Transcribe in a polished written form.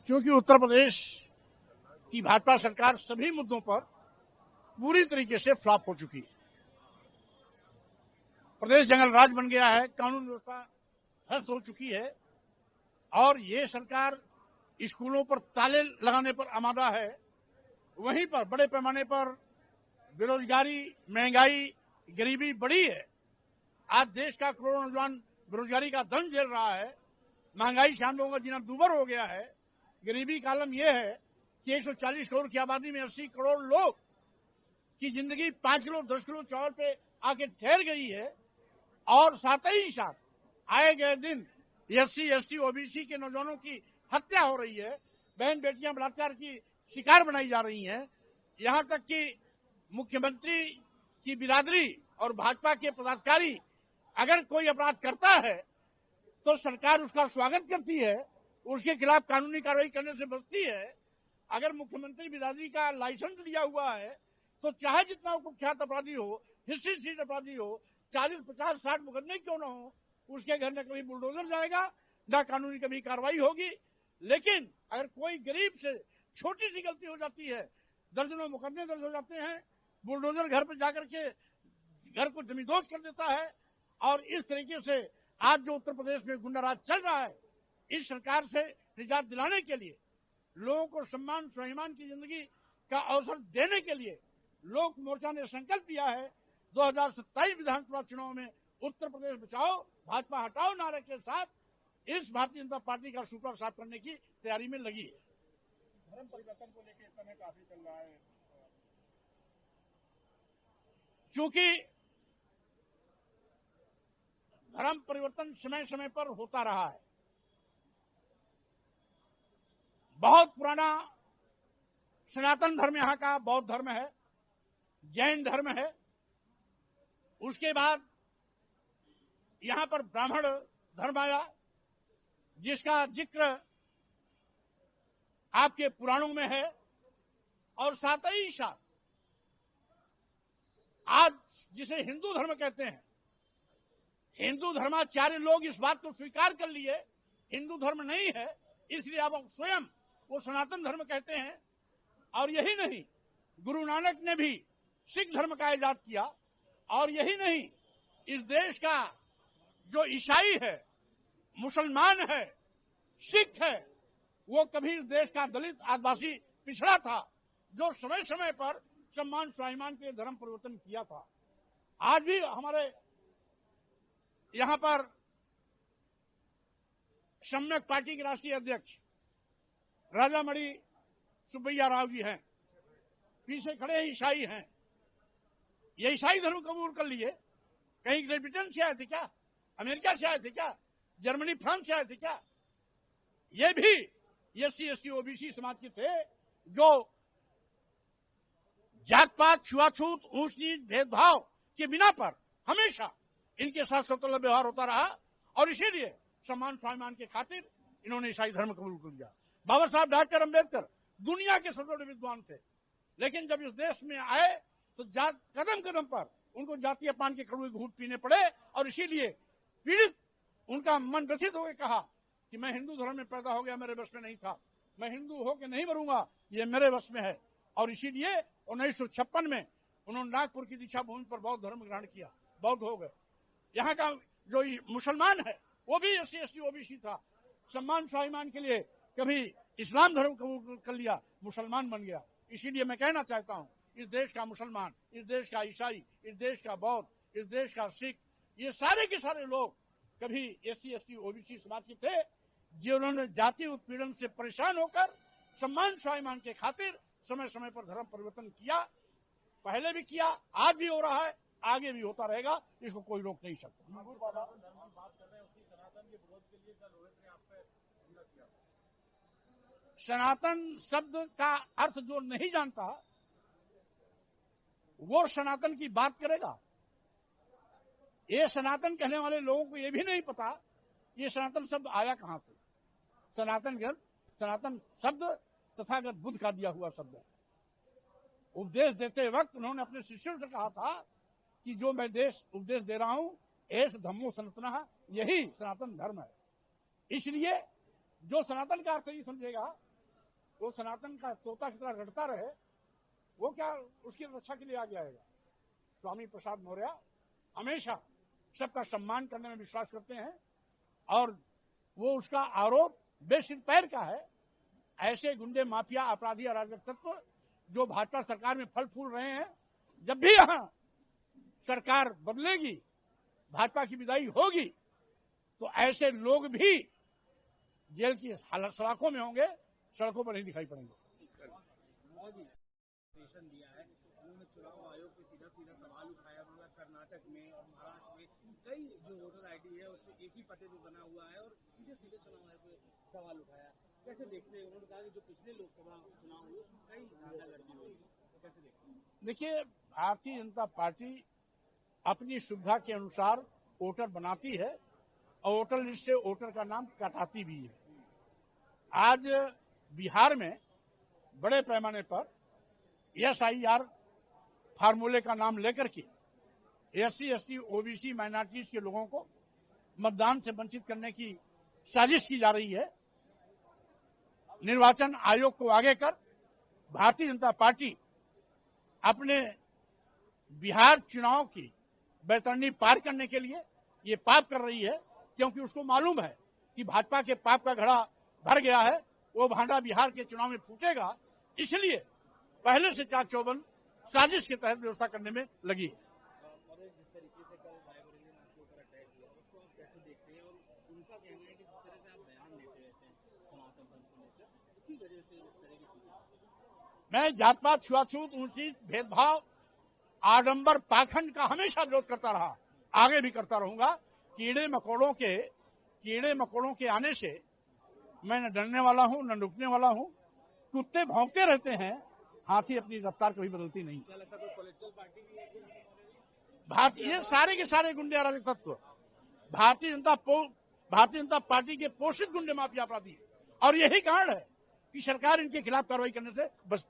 क्योंकि उत्तर प्रदेश की भाजपा सरकार सभी मुद्दों पर पूरी तरीके से फ्लॉप हो चुकी है। प्रदेश जंगल राज बन गया है, कानून व्यवस्था ध्वस्त हो चुकी है और ये सरकार स्कूलों पर ताले लगाने पर आमादा है। वहीं पर बड़े पैमाने पर बेरोजगारी, महंगाई, गरीबी बढ़ी है। आज देश का करोड़ों नौजवान बेरोजगारी का दंड झेल रहा है। महंगाई से आम लोगों का जीना दूभर हो गया है। गरीबी का आलम यह है कि 140 करोड़ की आबादी में 80 करोड़ लोग की जिंदगी 5 किलो 10 किलो चावल पे आके ठहर गई है और साथ ही साथ आए गए दिन SC, ST, OBC के नौजवानों की हत्या हो रही है। बहन बेटियां बलात्कार की शिकार बनाई जा रही हैं। यहां तक कि मुख्यमंत्री की बिरादरी और भाजपा के पदाधिकारी अगर कोई अपराध करता है तो सरकार उसका स्वागत करती है, उसके खिलाफ कानूनी कार्रवाई करने से बचती है। अगर मुख्यमंत्री बिरादरी का लाइसेंस लिया हुआ है तो चाहे जितना कुख्यात अपराधी हो, हिस्ट्री शीट अपराधी हो, 40, 50, 60 मुकदमे क्यों ना हो, उसके घर में कभी बुलडोजर जाएगा, ना कानूनी कभी कार्रवाई होगी। लेकिन अगर कोई गरीब से छोटी सी गलती हो जाती है, दर्जनों मुकदमे दर्ज हो जाते हैं, बुलडोजर घर पर जाकर के घर को जमींदोज कर देता है। और इस तरीके से आज जो उत्तर प्रदेश में गुंडाराज चल रहा है, इस सरकार से निजात दिलाने के लिए, लोगों को सम्मान स्वाभिमान की जिंदगी का अवसर देने के लिए लोक मोर्चा ने संकल्प लिया है 2027 विधानसभा चुनाव में उत्तर प्रदेश बचाओ भाजपा हटाओ नारे के साथ इस भारतीय जनता पार्टी का सूपड़ा साफ करने की तैयारी में लगी है। धर्म परिवर्तन को लेकर इस समय काफी चल रहा है। चूंकि धर्म परिवर्तन समय समय पर होता रहा है। बहुत पुराना सनातन धर्म यहाँ का बौद्ध धर्म है, जैन धर्म है। उसके बाद यहां पर ब्राह्मण धर्म आया, जिसका जिक्र आपके पुराणों में है। और साथ ही साथ आज जिसे हिंदू धर्म कहते हैं, हिंदू धर्माचार्य लोग इस बात को स्वीकार कर लिए हिंदू धर्म नहीं है, इसलिए आप स्वयं वो सनातन धर्म कहते हैं। और यही नहीं, गुरु नानक ने भी सिख धर्म का इजाद किया। और यही नहीं, इस देश का जो ईसाई है, मुसलमान है, सिख है, वो कभी इस देश का दलित आदिवासी पिछड़ा था, जो समय समय पर सम्मान स्वाभिमान के धर्म परिवर्तन किया था। आज भी हमारे यहां पर सम्यक पार्टी के राष्ट्रीय अध्यक्ष राजामणि सुब्बैया राव जी हैं, पीछे खड़े ईसाई हैं। ये ईसाई धर्म कबूल कर लिए। कहीं ग्रेट ब्रिटेन से आए थे क्या? अमेरिका से आए थे क्या? जर्मनी, फ्रांस से आए थे क्या? ये भी SC, ST, OBC समाज के थे, जो जात पात, छुआछूत, ऊंच नीच, भेदभाव के बिना पर हमेशा इनके साथ स्वतंत्र व्यवहार होता रहा। और इसीलिए सम्मान स्वाभिमान के खातिर इन्होंने ईसाई धर्म कबूल कर लिया। बाबा साहब डॉक्टर अम्बेडकर दुनिया के सबसे बड़े विद्वान थे, लेकिन जब इस देश में आए तो कदम कदम पर उनको जातीय पान के कड़वे घूंट पीने पड़े। और इसीलिए पीड़ित उनका मन व्यथित होकर कहा कि मैं हिंदू धर्म में पैदा हो गया, मेरे बस में नहीं था, मैं हिंदू होकर नहीं मरूंगा, ये मेरे बस में है। और इसीलिए 1956 में उन्होंने नागपुर की दीक्षा भूमि पर बौद्ध धर्म ग्रहण किया, बौद्ध हो गए। यहाँ का जो मुसलमान है वो भी SC, ST, OBC था, सम्मान स्वाभिमान के लिए कभी इस्लाम धर्म कबूल कर लिया, मुसलमान बन गया। इसीलिए मैं कहना चाहता हूँ, इस देश का मुसलमान, इस देश का ईसाई, इस देश का बौद्ध, इस देश का सिख, ये सारे के सारे लोग कभी SC, ST, OBC समाज के थे, जिन्होंने जाति उत्पीड़न से परेशान होकर सम्मान स्वाभिमान के खातिर समय समय पर धर्म परिवर्तन किया। पहले भी किया, आज भी हो रहा है, आगे भी होता रहेगा, इसको कोई रोक नहीं सकता। सनातन शब्द का अर्थ जो नहीं जानता वो सनातन की बात करेगा। ये सनातन कहने वाले लोगों को ये भी नहीं पता ये सनातन शब्द आया कहां से। सनातन शब्द तथागत बुद्ध का दिया हुआ शब्द है। उपदेश देते वक्त उन्होंने अपने शिष्यों से कहा था कि जो मैं उपदेश दे रहा हूं, एष धम्मो सनातनः, यही सनातन धर्म है। इसलिए जो सनातन का अर्थ ही समझेगा वो सनातन का तोता की तरह रटता रहे, वो क्या उसकी रक्षा के लिए आगे आएगा। स्वामी प्रसाद मौर्य हमेशा सबका सम्मान करने में विश्वास करते हैं और वो उसका आरोप बेसिर पैर का है। ऐसे गुंडे, माफिया, अपराधी, अराजक तत्व जो भाजपा सरकार में फल फूल रहे हैं, जब भी यहां सरकार बदलेगी, भाजपा की विदाई होगी, तो ऐसे लोग भी जेल की सलाखों में होंगे, सड़कों पर नहीं दिखाई पड़ेंगे। दिया है, उन्होंने चुनाव आयोग पे सीधा सवाल उठाया। उन्होंने कर्नाटक में और महाराष्ट्र में कई जो वोटर आईडी है उसमें एक ही पते पे बना हुआ है और सीधे चुनाव आयोग पे सवाल उठाया। कैसे देखते हैं? उन्होंने कहा कि जो पिछले लोकसभा चुनाव हुए उसमें कई धांधागर्दी हुई, तो कैसे देखते हैं? देखिए, भारतीय जनता पार्टी अपनी सुविधा के अनुसार वोटर बनाती है और वोटर लिस्ट से वोटर का नाम कटाती भी है। आज बिहार में बड़े पैमाने पर SIR फार्मूले का नाम लेकर के SC, ST, OBC, माइनॉरिटीज के लोगों को मतदान से वंचित करने की साजिश की जा रही है। निर्वाचन आयोग को आगे कर भारतीय जनता पार्टी अपने बिहार चुनाव की बैतरणी पार करने के लिए ये पाप कर रही है, क्योंकि उसको मालूम है कि भाजपा के पाप का घड़ा भर गया है, वो भांडा बिहार के चुनाव में फूटेगा। इसलिए पहले से चाक चौबंद साजिश के तहत व्यवस्था करने में लगी है। जिस तरीके से कल रायबरेली में आपके ऊपर अटैक हुआ, उसको आप कैसे देखते हैं? और उनका कहना है कि जिस तरह से आप बयान देते रहते हैं सनातन पंथ को लेकर, इसी वजह से इस तरह की चीजें। मैं जात पात, छुआछूत, ऊंच नीच, भेदभाव, आडंबर, पाखंड का हमेशा विरोध करता रहा, आगे भी करता रहूंगा। कीड़े मकोड़ों के आने से मैं न डरने वाला हूं, न रुकने वाला हूं। कुत्ते भौंकते रहते हैं, हाथी अपनी रफ्तार कभी बदलती नहीं। क्या लगता है पॉलिटिकल पार्टी भी है? भारतीय, ये सारे के सारे गुंडे अराजक तत्व भारतीय जनता पार्टी के पोषित गुंडे, माफिया, अपराधी, और यही कारण है कि सरकार इनके खिलाफ कार्रवाई करने से बचती